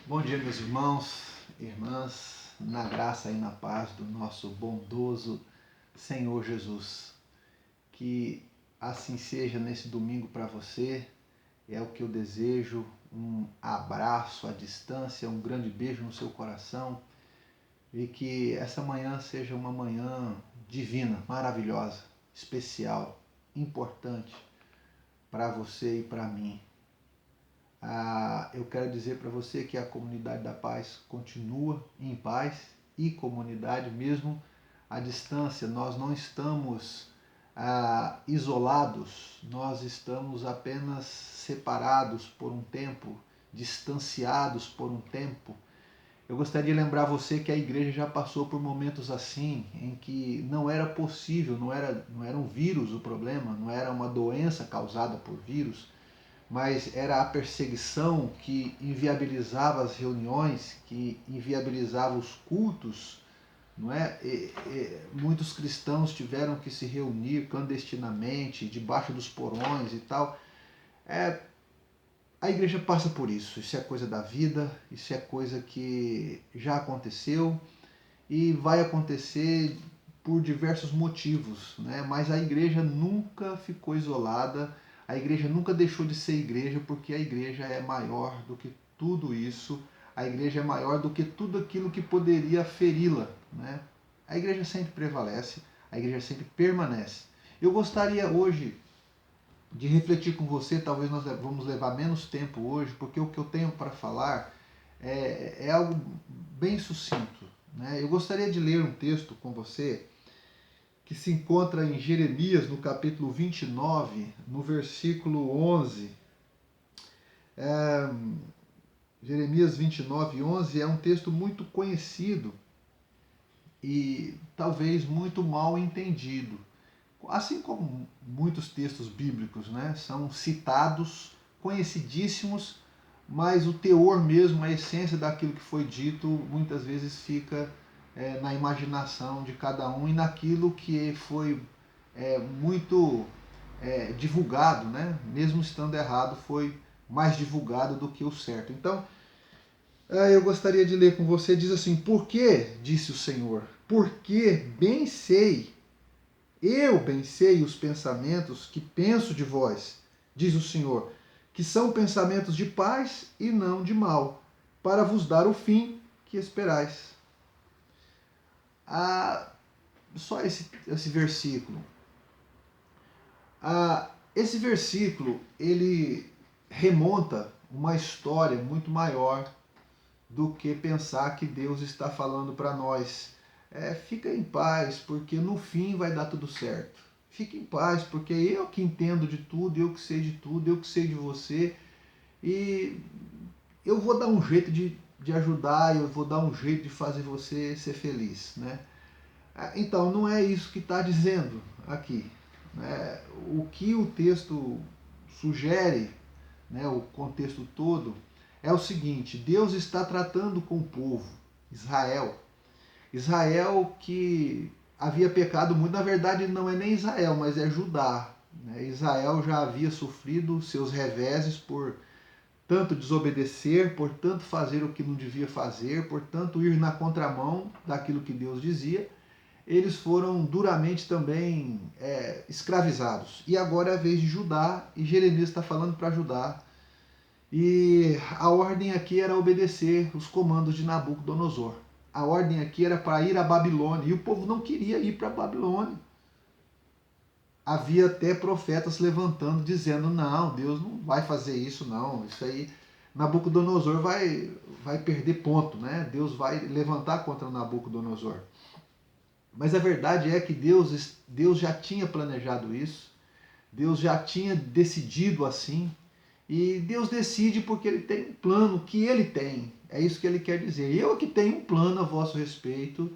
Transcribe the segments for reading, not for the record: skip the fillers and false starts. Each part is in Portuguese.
Bom dia, meus irmãos, irmãs, na graça e na paz do nosso bondoso Senhor Jesus. Que assim seja nesse domingo para você, é o que eu desejo. Um abraço à distância, um grande beijo no seu coração e que essa manhã seja uma manhã divina, maravilhosa, especial, importante para você e para mim. Eu quero dizer para você que a comunidade da paz continua em paz e comunidade mesmo à distância. Nós não estamos isolados, nós estamos apenas separados por um tempo, distanciados por um tempo. Eu gostaria de lembrar você que a igreja já passou por momentos assim, em que não era possível, não era um vírus o problema, não era uma doença causada por vírus, mas era a perseguição que inviabilizava as reuniões, que inviabilizava os cultos, não é? Muitos cristãos tiveram que se reunir clandestinamente, debaixo dos porões e tal. A igreja passa por isso é coisa da vida, isso é coisa que já aconteceu e vai acontecer por diversos motivos, né? Mas a igreja nunca ficou isolada, a igreja nunca deixou de ser igreja, porque a igreja é maior do que tudo isso, a igreja é maior do que tudo aquilo que poderia feri-la, né? A igreja sempre prevalece, a igreja sempre permanece. Eu gostaria hoje de refletir com você, talvez nós vamos levar menos tempo hoje, porque o que eu tenho para falar é algo bem sucinto, né? Eu gostaria de ler um texto com você que se encontra em Jeremias, no capítulo 29, no versículo 11. Jeremias 29, 11 é um texto muito conhecido e talvez muito mal entendido. Assim como muitos textos bíblicos, né, são citados, conhecidíssimos, mas o teor mesmo, a essência daquilo que foi dito, muitas vezes fica na imaginação de cada um e naquilo que foi muito divulgado, né? Mesmo estando errado, foi mais divulgado do que o certo. Então, eu gostaria de ler com você, diz assim: por que, disse o Senhor, porque eu bem sei os pensamentos que penso de vós, diz o Senhor, que são pensamentos de paz e não de mal, para vos dar o fim que esperais. Só esse versículo. Esse versículo, ele remonta uma história muito maior do que pensar que Deus está falando para nós. Fica em paz, porque no fim vai dar tudo certo. Fique em paz, porque eu que entendo de tudo, eu que sei de tudo, eu que sei de você, e eu vou dar um jeito de ajudar, eu vou dar um jeito de fazer você ser feliz, né? Então, não é isso que está dizendo aqui, né? O que o texto sugere, né, o contexto todo, é o seguinte: Deus está tratando com o povo, Israel. Israel que havia pecado muito, na verdade não é nem Israel, mas é Judá. Né? Israel já havia sofrido seus reveses por tanto desobedecer, por tanto fazer o que não devia fazer, por tanto ir na contramão daquilo que Deus dizia. Eles foram duramente também escravizados. E agora é a vez de Judá, e Jeremias está falando para Judá. E a ordem aqui era obedecer os comandos de Nabucodonosor. A ordem aqui era para ir à Babilônia, e o povo não queria ir para a Babilônia. Havia até profetas levantando, dizendo: não, Deus não vai fazer isso não, isso aí Nabucodonosor vai perder ponto, né? Deus vai levantar contra Nabucodonosor. Mas a verdade é que Deus já tinha planejado isso, Deus já tinha decidido assim, e Deus decide porque Ele tem um plano que Ele tem. É isso que Ele quer dizer. Eu que tenho um plano a vosso respeito,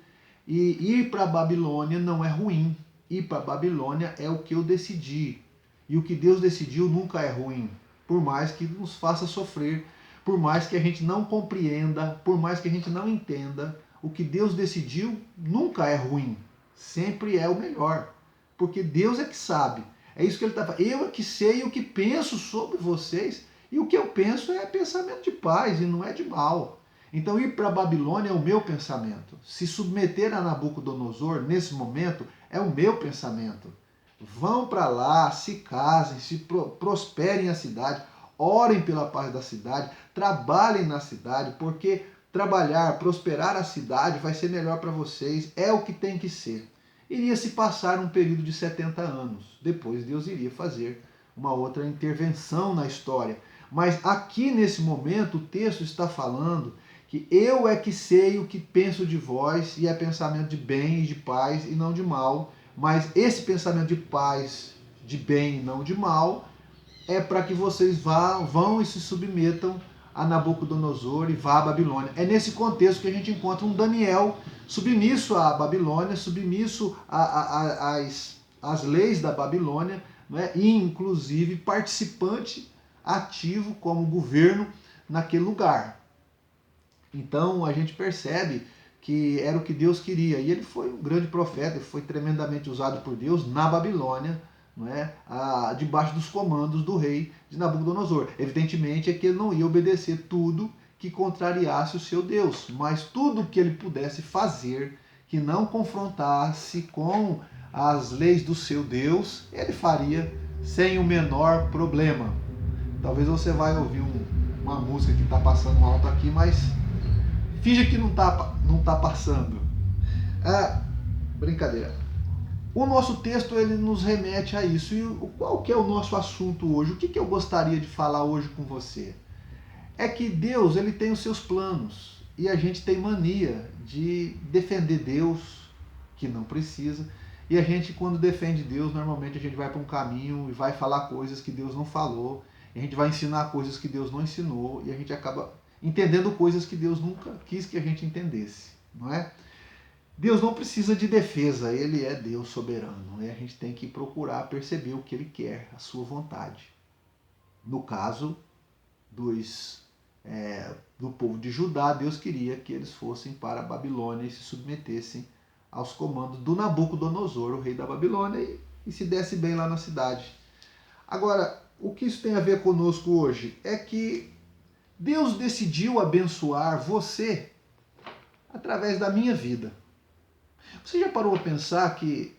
e ir para a Babilônia não é ruim. Ir para a Babilônia é o que eu decidi. E o que Deus decidiu nunca é ruim, por mais que nos faça sofrer, por mais que a gente não compreenda, por mais que a gente não entenda. O que Deus decidiu nunca é ruim, sempre é o melhor, porque Deus é que sabe. É isso que ele está falando. Eu é que sei o que penso sobre vocês, e o que eu penso é pensamento de paz e não é de mal. Então ir para a Babilônia é o meu pensamento. Se submeter a Nabucodonosor nesse momento é o meu pensamento. Vão para lá, se casem, prosperem a cidade, orem pela paz da cidade, trabalhem na cidade, porque trabalhar, prosperar a cidade vai ser melhor para vocês, é o que tem que ser. Iria se passar um período de 70 anos. Depois Deus iria fazer uma outra intervenção na história. Mas aqui nesse momento o texto está falando que eu é que sei o que penso de vós, e é pensamento de bem e de paz e não de mal. Mas esse pensamento de paz, de bem e não de mal, é para que vocês vão e se submetam a Nabucodonosor e vá à Babilônia. É nesse contexto que a gente encontra um Daniel submisso à Babilônia, submisso às leis da Babilônia, né? E inclusive participante ativo como governo naquele lugar. Então a gente percebe que era o que Deus queria. E ele foi um grande profeta, ele foi tremendamente usado por Deus na Babilônia, não é? Debaixo dos comandos do rei de Nabucodonosor. Evidentemente é que ele não ia obedecer tudo que contrariasse o seu Deus, mas tudo que ele pudesse fazer que não confrontasse com as leis do seu Deus, ele faria sem o menor problema. Talvez você vai ouvir uma música que está passando alto aqui, mas finge que não tá passando. Brincadeira. O nosso texto ele nos remete a isso. E qual que é o nosso assunto hoje? O que eu gostaria de falar hoje com você? É que Deus ele tem os seus planos e a gente tem mania de defender Deus, que não precisa. E a gente, quando defende Deus, normalmente a gente vai para um caminho e vai falar coisas que Deus não falou. A gente vai ensinar coisas que Deus não ensinou e a gente acaba entendendo coisas que Deus nunca quis que a gente entendesse, não é? Deus não precisa de defesa, Ele é Deus soberano. E a gente tem que procurar perceber o que Ele quer, a sua vontade. No caso do povo de Judá, Deus queria que eles fossem para a Babilônia e se submetessem aos comandos do Nabucodonosor, o rei da Babilônia, e se desse bem lá na cidade. Agora, o que isso tem a ver conosco hoje? É que Deus decidiu abençoar você através da minha vida. Você já parou a pensar que,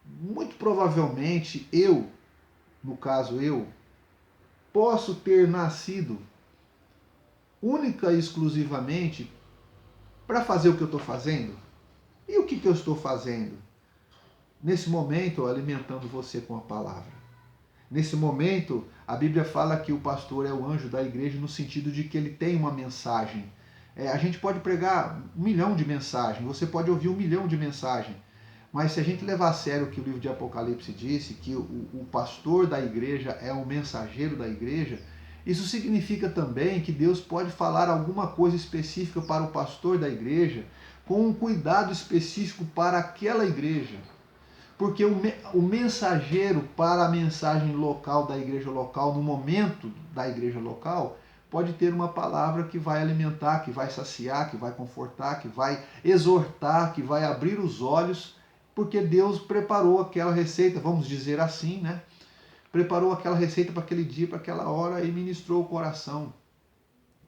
muito provavelmente, no caso eu, posso ter nascido única e exclusivamente para fazer o que eu estou fazendo? E o que eu estou fazendo? Nesse momento, alimentando você com a palavra. Nesse momento, a Bíblia fala que o pastor é o anjo da igreja no sentido de que ele tem uma mensagem. A gente pode pregar 1 milhão de mensagens, você pode ouvir 1 milhão de mensagens, mas se a gente levar a sério o que o livro de Apocalipse disse, que o pastor da igreja é o mensageiro da igreja, isso significa também que Deus pode falar alguma coisa específica para o pastor da igreja, com um cuidado específico para aquela igreja. Porque o mensageiro para a mensagem local da igreja local, no momento da igreja local, pode ter uma palavra que vai alimentar, que vai saciar, que vai confortar, que vai exortar, que vai abrir os olhos, porque Deus preparou aquela receita, vamos dizer assim, né? Preparou aquela receita para aquele dia, para aquela hora e ministrou o coração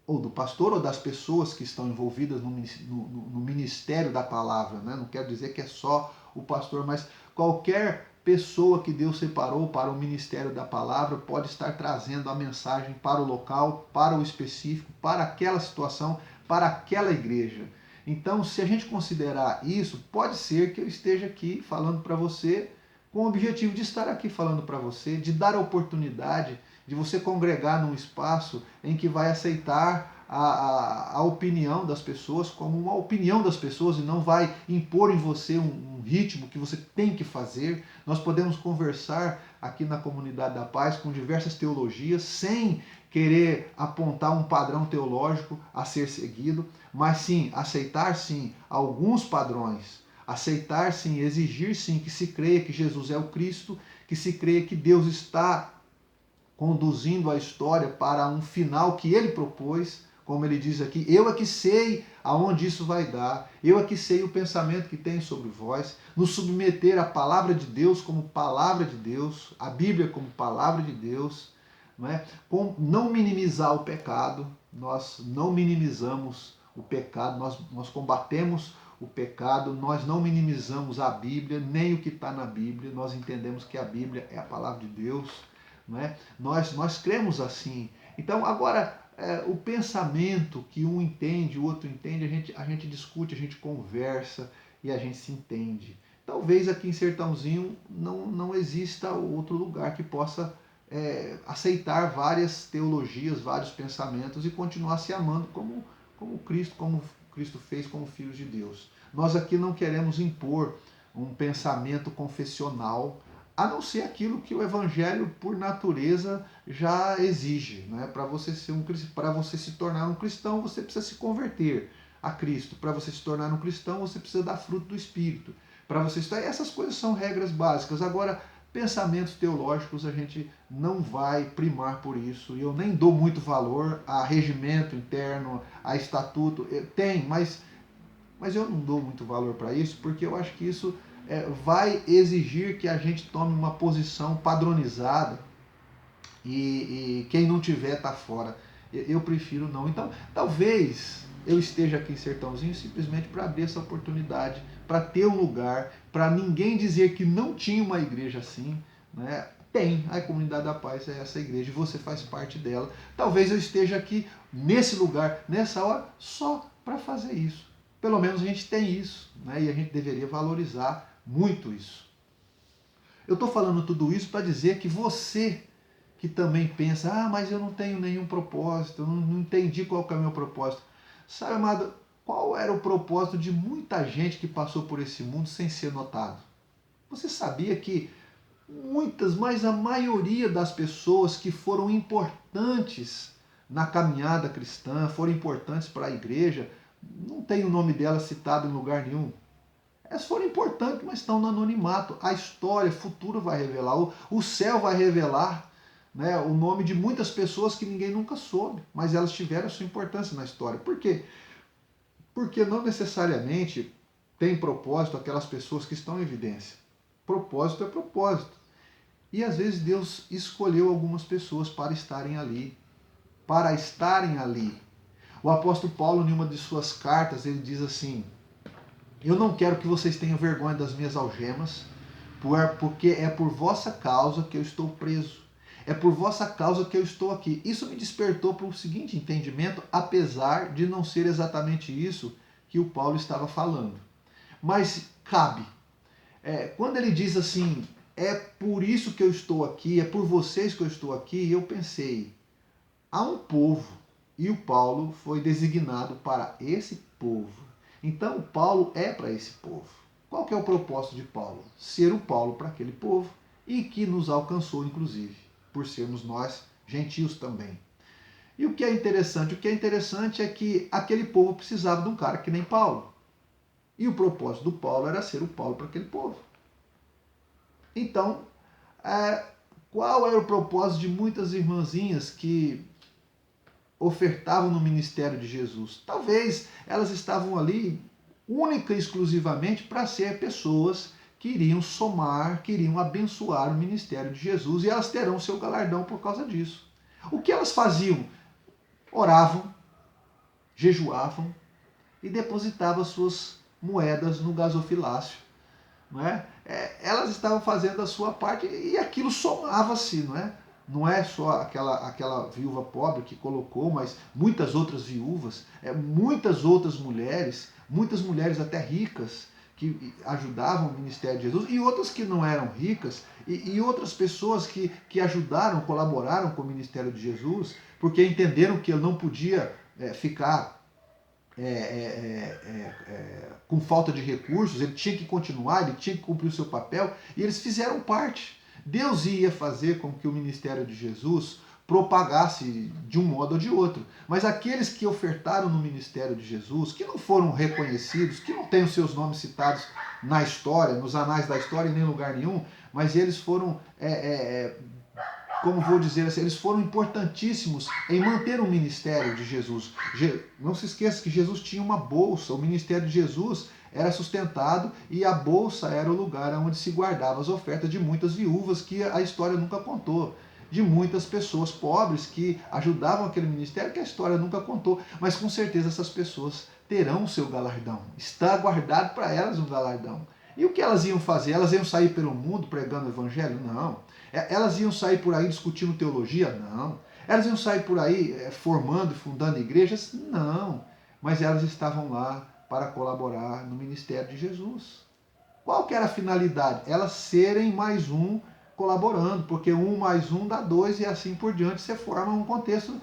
ou do pastor ou das pessoas que estão envolvidas no ministério da palavra, né? Não quero dizer que é só o pastor, mas qualquer pessoa que Deus separou para o ministério da palavra pode estar trazendo a mensagem para o local, para o específico, para aquela situação, para aquela igreja. Então, se a gente considerar isso, pode ser que eu esteja aqui falando para você com o objetivo de estar aqui falando para você, de dar a oportunidade de você congregar num espaço em que vai aceitar a opinião das pessoas como uma opinião das pessoas e não vai impor em você um ritmo que você tem que fazer. Nós podemos conversar aqui na Comunidade da Paz com diversas teologias sem querer apontar um padrão teológico a ser seguido, mas sim aceitar sim alguns padrões, aceitar sim, exigir sim que se creia que Jesus é o Cristo, que se creia que Deus está conduzindo a história para um final que ele propôs, como ele diz aqui, eu é que sei aonde isso vai dar, eu é que sei o pensamento que tem sobre vós, nos submeter à palavra de Deus como palavra de Deus, a Bíblia como palavra de Deus, não minimizar o pecado, nós não minimizamos o pecado, nós combatemos o pecado, nós não minimizamos a Bíblia, nem o que está na Bíblia, nós entendemos que a Bíblia é a palavra de Deus, não é? Nós cremos assim. Então, agora, o pensamento que um entende, o outro entende, a gente discute, a gente conversa e a gente se entende. Talvez aqui em Sertãozinho não exista outro lugar que possa aceitar várias teologias, vários pensamentos e continuar se amando como Cristo fez como filhos de Deus. Nós aqui não queremos impor um pensamento confessional, a não ser aquilo que o Evangelho, por natureza, já exige. Né? Para você se tornar um cristão, você precisa se converter a Cristo. Para você se tornar um cristão, você precisa dar fruto do Espírito. Para você estar, essas coisas são regras básicas. Agora, pensamentos teológicos a gente não vai primar por isso. E eu nem dou muito valor a regimento interno, a estatuto. Tem, mas eu não dou muito valor para isso, porque eu acho que isso vai exigir que a gente tome uma posição padronizada e quem não tiver está fora. Eu prefiro não. Então, talvez eu esteja aqui em Sertãozinho simplesmente para abrir essa oportunidade, para ter um lugar, para ninguém dizer que não tinha uma igreja assim, né? Tem, a Comunidade da Paz é essa igreja e você faz parte dela. Talvez eu esteja aqui nesse lugar, nessa hora, só para fazer isso. Pelo menos a gente tem isso, né? E a gente deveria valorizar muito isso. Eu estou falando tudo isso para dizer que você que também pensa, mas eu não tenho nenhum propósito, eu não entendi qual que é o meu propósito. Sabe, amado, qual era o propósito de muita gente que passou por esse mundo sem ser notado? Você sabia que muitas, mas a maioria das pessoas que foram importantes na caminhada cristã, foram importantes para a igreja, não tem o nome delas citado em lugar nenhum. Elas foram importantes, mas estão no anonimato. A história futura vai revelar, o céu vai revelar, né, o nome de muitas pessoas que ninguém nunca soube, mas elas tiveram a sua importância na história. Por quê? Porque não necessariamente tem propósito aquelas pessoas que estão em evidência. Propósito é propósito. E às vezes Deus escolheu algumas pessoas para estarem ali. Para estarem ali. O apóstolo Paulo, em uma de suas cartas, ele diz assim: eu não quero que vocês tenham vergonha das minhas algemas, porque é por vossa causa que eu estou preso. É por vossa causa que eu estou aqui. Isso me despertou para o seguinte entendimento, apesar de não ser exatamente isso que o Paulo estava falando. Mas cabe. Quando ele diz assim, é por isso que eu estou aqui, é por vocês que eu estou aqui, eu pensei, há um povo, e o Paulo foi designado para esse povo. Então, Paulo é para esse povo. Qual que é o propósito de Paulo? Ser o Paulo para aquele povo e que nos alcançou, inclusive, por sermos nós gentios também. E o que é interessante? O que é interessante é que aquele povo precisava de um cara que nem Paulo. E o propósito do Paulo era ser o Paulo para aquele povo. Então, qual era o propósito de muitas irmãzinhas que ofertavam no ministério de Jesus? Talvez elas estavam ali única e exclusivamente para ser pessoas que iriam somar, que iriam abençoar o ministério de Jesus e elas terão seu galardão por causa disso. O que elas faziam? Oravam, jejuavam e depositavam suas moedas no gasofilácio. Não é? Elas estavam fazendo a sua parte e aquilo somava-se, não é? Não é só aquela viúva pobre que colocou, mas muitas outras viúvas, muitas outras mulheres, muitas mulheres até ricas, que ajudavam o ministério de Jesus, e outras que não eram ricas, e outras pessoas que ajudaram, colaboraram com o ministério de Jesus, porque entenderam que ele não podia ficar com falta de recursos, ele tinha que continuar, ele tinha que cumprir o seu papel, e eles fizeram parte. Deus ia fazer com que o ministério de Jesus propagasse de um modo ou de outro. Mas aqueles que ofertaram no ministério de Jesus, que não foram reconhecidos, que não têm os seus nomes citados na história, nos anais da história, em nem lugar nenhum, mas eles foram, como vou dizer assim, eles foram importantíssimos em manter o ministério de Jesus. Não se esqueça que Jesus tinha uma bolsa, o ministério de Jesus era sustentado e a bolsa era o lugar onde se guardava as ofertas de muitas viúvas que a história nunca contou. de muitas pessoas pobres que ajudavam aquele ministério que a história nunca contou. Mas com certeza essas pessoas terão o seu galardão. Está guardado para elas um galardão. E o que elas iam fazer? Elas iam sair pelo mundo pregando o evangelho? Não. Elas iam sair por aí discutindo teologia? Não. Elas iam sair por aí formando e fundando igrejas? Não. Mas elas estavam lá para colaborar no ministério de Jesus. Qual que era a finalidade? Elas serem mais um colaborando, porque 1 mais 1 dá 2 e assim por diante você forma um contexto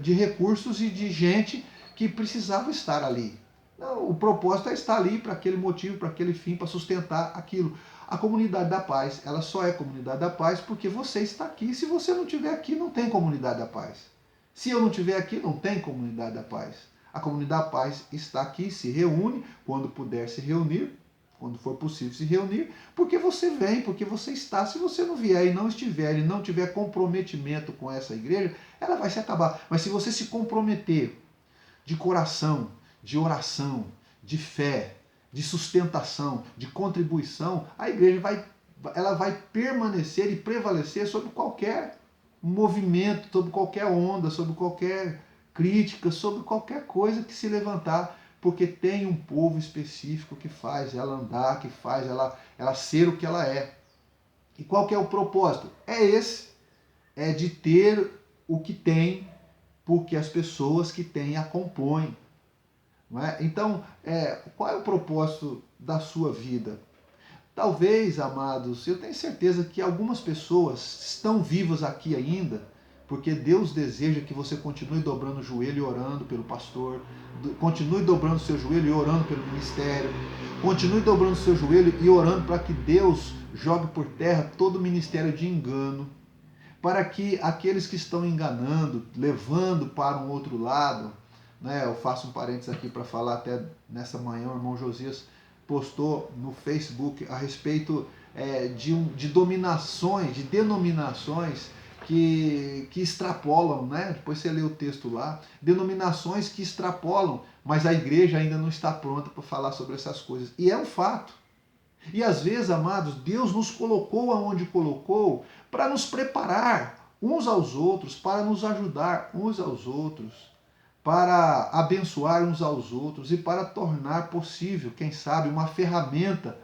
de recursos e de gente que precisava estar ali. Não, o propósito é estar ali para aquele motivo, para aquele fim, para sustentar aquilo. A comunidade da paz, ela só é comunidade da paz porque você está aqui. Se você não estiver aqui, não tem comunidade da paz. Se eu não estiver aqui, não tem comunidade da paz. A comunidade da paz está aqui, se reúne quando puder se reunir, quando for possível se reunir, porque você vem, porque você está. Se você não vier e não estiver, e não tiver comprometimento com essa igreja, ela vai se acabar. Mas se você se comprometer de coração, de oração, de fé, de sustentação, de contribuição, a igreja ela vai permanecer e prevalecer sobre qualquer movimento, sobre qualquer onda, sobre qualquer crítica, sobre qualquer coisa que se levantar, porque tem um povo específico que faz ela andar, que faz ela ser o que ela é. E qual que é o propósito? É esse, é de ter o que tem, porque as pessoas que têm a compõem. Não é? Então, qual é o propósito da sua vida? Talvez, amados, eu tenho certeza que algumas pessoas estão vivas aqui ainda, porque Deus deseja que você continue dobrando o joelho e orando pelo pastor, continue dobrando o seu joelho e orando pelo ministério, continue dobrando o seu joelho e orando para que Deus jogue por terra todo o ministério de engano, para que aqueles que estão enganando, levando para um outro lado, né, eu faço um parênteses aqui para falar até nessa manhã, o irmão Josias postou no Facebook a respeito de dominações, de denominações que extrapolam, né? Depois você lê o texto lá, denominações que extrapolam, mas a igreja ainda não está pronta para falar sobre essas coisas. E é um fato. E às vezes, amados, Deus nos colocou aonde colocou para nos preparar uns aos outros, para nos ajudar uns aos outros, para abençoar uns aos outros e para tornar possível, quem sabe, uma ferramenta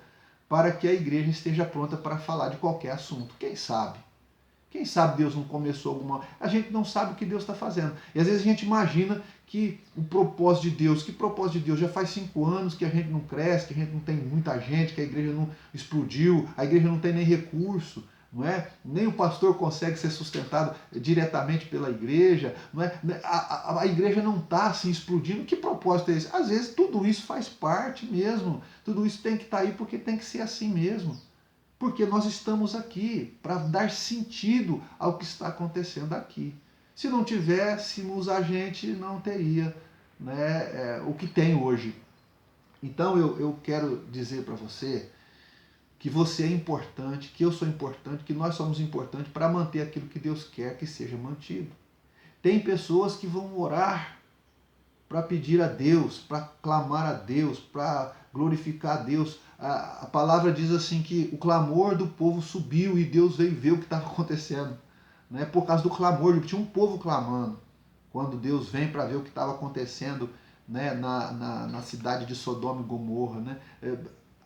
para que a igreja esteja pronta para falar de qualquer assunto. Quem sabe? Quem sabe Deus não começou alguma... A gente não sabe o que Deus está fazendo. E às vezes a gente imagina que o propósito de Deus... Que propósito de Deus? Já faz 5 anos que a gente não cresce, que a gente não tem muita gente, que a igreja não explodiu, a igreja não tem nem recurso, não é? Nem o pastor consegue ser sustentado diretamente pela igreja, não é? A igreja não está assim explodindo. Que propósito é esse? Às vezes tudo isso faz parte mesmo. Tudo isso tem que estar aí porque tem que ser assim mesmo. Porque nós estamos aqui para dar sentido ao que está acontecendo aqui. Se não tivéssemos, a gente não teria, né, o que tem hoje. Então eu quero dizer para você que você é importante, que eu sou importante, que nós somos importantes para manter aquilo que Deus quer que seja mantido. Tem pessoas que vão orar para pedir a Deus, para clamar a Deus, para glorificar a Deus. A palavra diz assim que o clamor do povo subiu e Deus veio ver o que estava acontecendo. Né? Por causa do clamor, tinha um povo clamando. Quando Deus vem para ver o que estava acontecendo, né, na cidade de Sodoma e Gomorra. Né?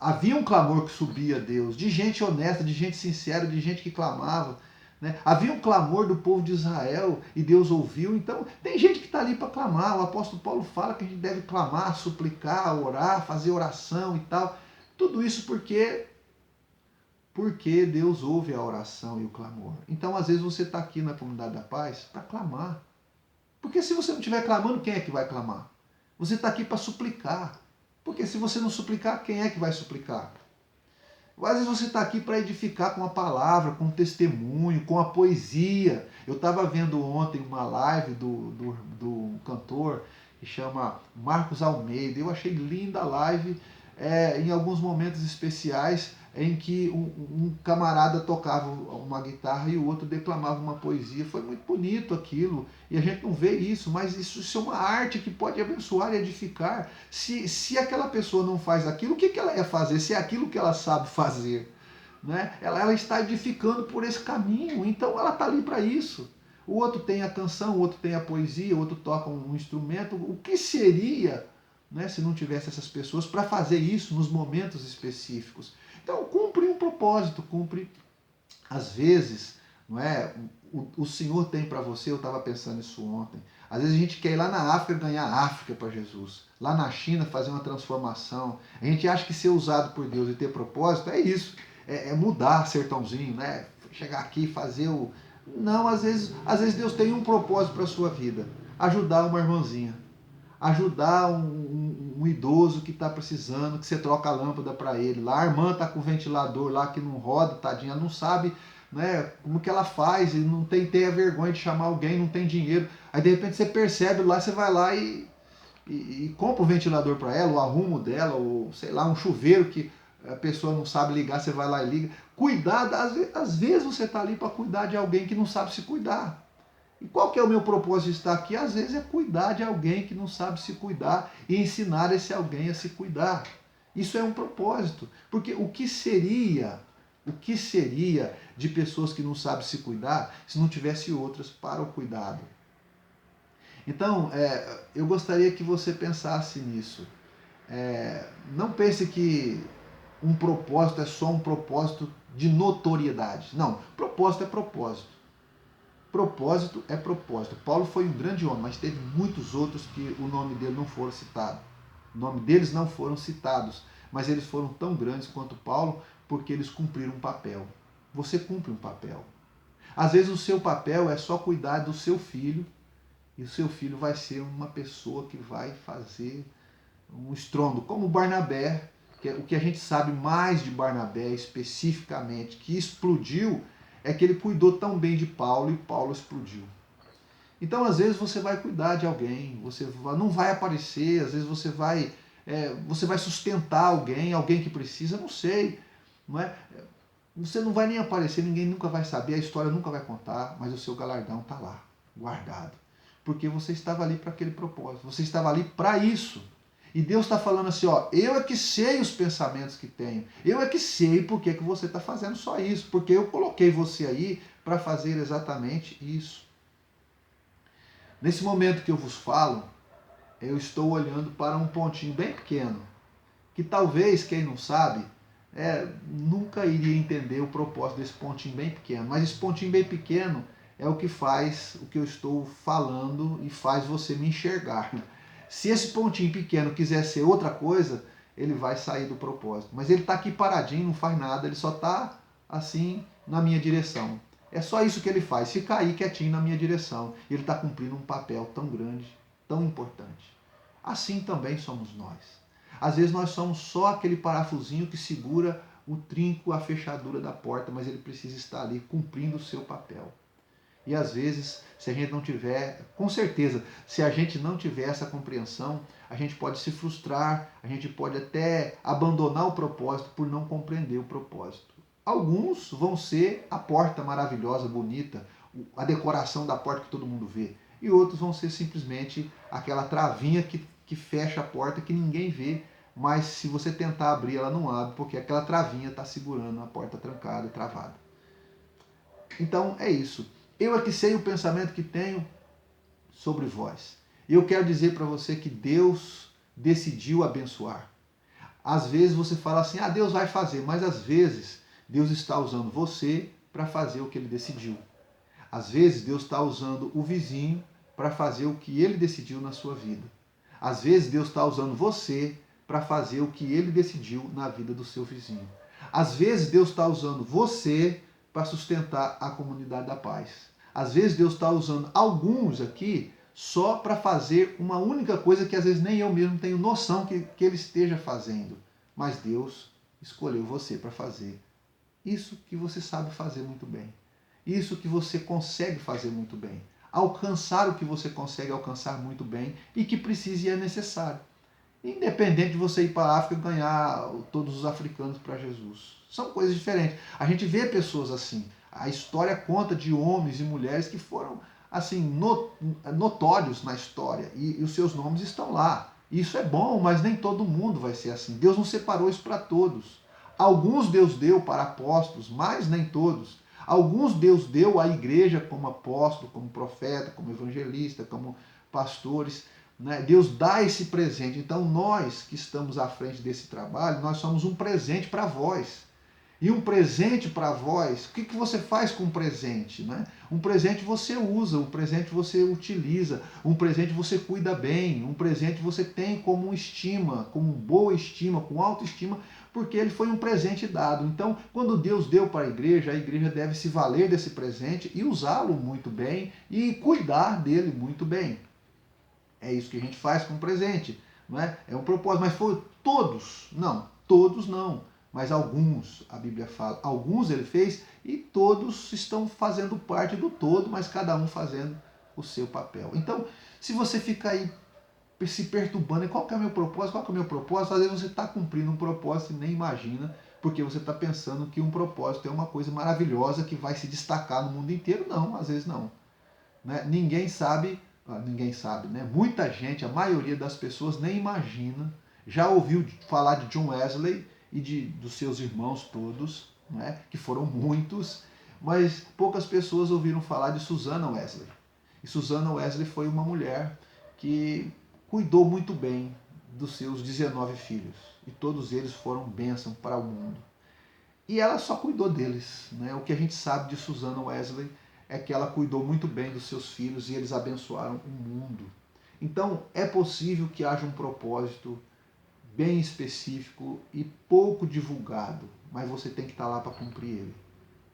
Havia um clamor que subia a Deus, de gente honesta, de gente sincera, de gente que clamava. Né? Havia um clamor do povo de Israel e Deus ouviu. Então tem gente que está ali para clamar. O apóstolo Paulo fala que a gente deve clamar, suplicar, orar, fazer oração e tal. Tudo isso porque Deus ouve a oração e o clamor. Então às vezes você está aqui na comunidade da paz para clamar. Porque se você não estiver clamando, quem é que vai clamar? Você está aqui para suplicar. Porque se você não suplicar, quem é que vai suplicar? Às vezes você está aqui para edificar com a palavra, com o testemunho, com a poesia. Eu estava vendo ontem uma live do cantor que chama Marcos Almeida. Eu achei linda a live, em alguns momentos especiais em que um camarada tocava uma guitarra e o outro declamava uma poesia. Foi muito bonito aquilo. E a gente não vê isso, mas isso é uma arte que pode abençoar e edificar. Se aquela pessoa não faz aquilo, o que ela ia fazer? Se é aquilo que ela sabe fazer. né? Ela está edificando por esse caminho, então ela está ali para isso. O outro tem a canção, o outro tem a poesia, o outro toca um instrumento. O que seria, né, se não tivesse essas pessoas para fazer isso nos momentos específicos? Então cumpre um propósito, cumpre às vezes, não é? O Senhor tem para você, eu estava pensando isso ontem. Às vezes a gente quer ir lá na África ganhar a África para Jesus. Lá na China fazer uma transformação. A gente acha que ser usado por Deus e ter propósito é isso. É mudar sertãozinho, né? Chegar aqui e fazer o. Não, às vezes Deus tem um propósito para a sua vida. Ajudar uma irmãzinha. Ajudar um idoso que está precisando, que você troca a lâmpada para ele. Lá a irmã está com o ventilador lá que não roda, tadinha, ela não sabe, né, como que ela faz, e não tem a vergonha de chamar alguém, não tem dinheiro. Aí de repente você percebe lá, você vai lá e compra o ventilador para ela, o arrumo dela, ou sei lá, um chuveiro que a pessoa não sabe ligar, você vai lá e liga. Cuidar, às vezes você está ali para cuidar de alguém que não sabe se cuidar. E qual que é o meu propósito de estar aqui? Às vezes é cuidar de alguém que não sabe se cuidar e ensinar esse alguém a se cuidar. Isso é um propósito. Porque o que seria de pessoas que não sabem se cuidar se não tivesse outras para o cuidado? Então, eu gostaria que você pensasse nisso. Não pense que um propósito é só um propósito de notoriedade. Não, propósito é propósito. Propósito é propósito. Paulo foi um grande homem, mas teve muitos outros que o nome dele não foram citado. O nome deles não foram citados, mas eles foram tão grandes quanto Paulo porque eles cumpriram um papel. Você cumpre um papel. Às vezes o seu papel é só cuidar do seu filho e o seu filho vai ser uma pessoa que vai fazer um estrondo, como Barnabé, que é o que a gente sabe mais de Barnabé especificamente, que explodiu, é que ele cuidou tão bem de Paulo e Paulo explodiu. Então, às vezes, você vai cuidar de alguém, você não vai aparecer, às vezes você vai sustentar alguém que precisa, não sei. Não é? Você não vai nem aparecer, ninguém nunca vai saber, a história nunca vai contar, mas o seu galardão está lá, guardado. Porque você estava ali para aquele propósito, você estava ali para isso. E Deus está falando assim, ó, eu é que sei os pensamentos que tenho. Eu é que sei por que você está fazendo só isso. Porque eu coloquei você aí para fazer exatamente isso. Nesse momento que eu vos falo, eu estou olhando para um pontinho bem pequeno. Que talvez, quem não sabe, nunca iria entender o propósito desse pontinho bem pequeno. Mas esse pontinho bem pequeno é o que faz o que eu estou falando e faz você me enxergar. Se esse pontinho pequeno quiser ser outra coisa, ele vai sair do propósito. Mas ele está aqui paradinho, não faz nada, ele só está assim na minha direção. É só isso que ele faz, ficar aí quietinho na minha direção. Ele está cumprindo um papel tão grande, tão importante. Assim também somos nós. Às vezes nós somos só aquele parafusinho que segura o trinco, a fechadura da porta, mas ele precisa estar ali cumprindo o seu papel. E às vezes, se a gente não tiver, com certeza, se a gente não tiver essa compreensão, a gente pode se frustrar, a gente pode até abandonar o propósito por não compreender o propósito. Alguns vão ser a porta maravilhosa, bonita, a decoração da porta que todo mundo vê. E outros vão ser simplesmente aquela travinha que fecha a porta que ninguém vê, mas se você tentar abrir, ela não abre, porque aquela travinha está segurando a porta trancada e travada. Então é isso. Eu é que sei o pensamento que tenho sobre vós. E eu quero dizer para você que Deus decidiu abençoar. Às vezes você fala assim, Deus vai fazer, mas às vezes Deus está usando você para fazer o que ele decidiu. Às vezes Deus está usando o vizinho para fazer o que ele decidiu na sua vida. Às vezes Deus está usando você para fazer o que ele decidiu na vida do seu vizinho. Às vezes Deus está usando você para sustentar a comunidade da paz. Às vezes Deus está usando alguns aqui só para fazer uma única coisa que às vezes nem eu mesmo tenho noção que ele esteja fazendo. Mas Deus escolheu você para fazer isso que você sabe fazer muito bem. Isso que você consegue fazer muito bem. Alcançar o que você consegue alcançar muito bem e que precisa e é necessário. Independente de você ir para a África e ganhar todos os africanos para Jesus. São coisas diferentes. A gente vê pessoas assim. A história conta de homens e mulheres que foram assim notórios na história e os seus nomes estão lá. Isso é bom, mas nem todo mundo vai ser assim. Deus não separou isso para todos. Alguns Deus deu para apóstolos, mas nem todos. Alguns Deus deu à igreja como apóstolo, como profeta, como evangelista, como pastores. Né? Deus dá esse presente. Então nós que estamos à frente desse trabalho, nós somos um presente para vós. E um presente para vós, o que, que você faz com um presente? Né? Um presente você usa, um presente você utiliza, um presente você cuida bem, um presente você tem como estima, como boa estima, com autoestima, porque ele foi um presente dado. Então, quando Deus deu para a igreja deve se valer desse presente e usá-lo muito bem e cuidar dele muito bem. É isso que a gente faz com o presente. Não é? É um propósito, mas foi todos? Não, todos não. Mas alguns, a Bíblia fala, alguns ele fez e todos estão fazendo parte do todo, mas cada um fazendo o seu papel. Então, se você fica aí se perturbando, qual que é o meu propósito? Qual que é o meu propósito? Às vezes você está cumprindo um propósito e nem imagina, porque você está pensando que um propósito é uma coisa maravilhosa que vai se destacar no mundo inteiro. Não, às vezes não. Né? Ninguém sabe, né? Muita gente, a maioria das pessoas nem imagina, já ouviu falar de John Wesley e dos seus irmãos todos, né? Que foram muitos, mas poucas pessoas ouviram falar de Susannah Wesley. E Susannah Wesley foi uma mulher que cuidou muito bem dos seus 19 filhos, e todos eles foram bênção para o mundo. E ela só cuidou deles. Né? O que a gente sabe de Susannah Wesley é que ela cuidou muito bem dos seus filhos e eles abençoaram o mundo. Então é possível que haja um propósito bem específico e pouco divulgado, mas você tem que estar lá para cumprir ele.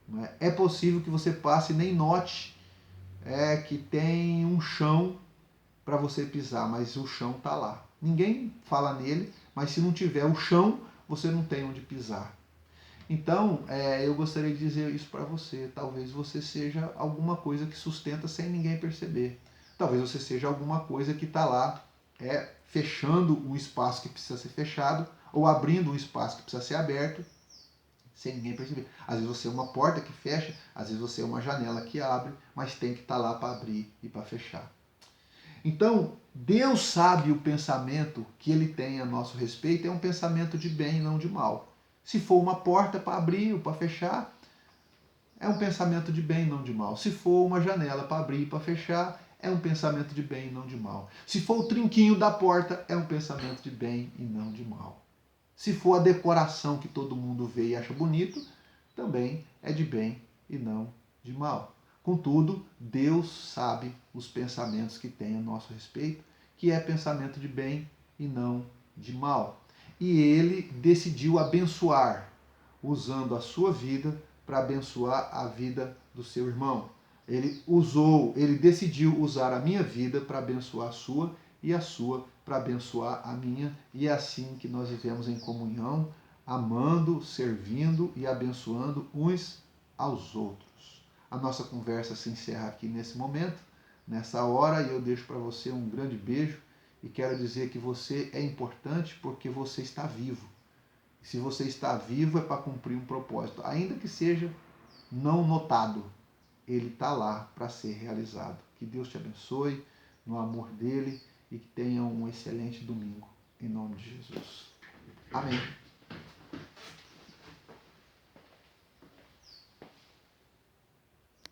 Não é? É possível que você passe e nem note que tem um chão para você pisar, mas o chão está lá. Ninguém fala nele, mas se não tiver o chão, você não tem onde pisar. Então, eu gostaria de dizer isso para você. Talvez você seja alguma coisa que sustenta sem ninguém perceber. Talvez você seja alguma coisa que está lá fechando um espaço que precisa ser fechado ou abrindo um espaço que precisa ser aberto sem ninguém perceber. Às vezes você é uma porta que fecha, às vezes você é uma janela que abre, mas tem que estar lá para abrir e para fechar. Então, Deus sabe o pensamento que ele tem a nosso respeito, é um pensamento de bem e não de mal. Se for uma porta para abrir ou para fechar, é um pensamento de bem e não de mal. Se for uma janela para abrir e para fechar, é um pensamento de bem e não de mal. Se for o trinquinho da porta, é um pensamento de bem e não de mal. Se for a decoração que todo mundo vê e acha bonito, também é de bem e não de mal. Contudo, Deus sabe os pensamentos que tem a nosso respeito, que é pensamento de bem e não de mal. E ele decidiu abençoar, usando a sua vida para abençoar a vida do seu irmão. Ele decidiu usar a minha vida para abençoar a sua e a sua para abençoar a minha. E é assim que nós vivemos em comunhão, amando, servindo e abençoando uns aos outros. A nossa conversa se encerra aqui nesse momento, nessa hora, e eu deixo para você um grande beijo e quero dizer que você é importante porque você está vivo. E se você está vivo é para cumprir um propósito, ainda que seja não notado, ele está lá para ser realizado. Que Deus te abençoe no amor dele e que tenha um excelente domingo, em nome de Jesus. Amém.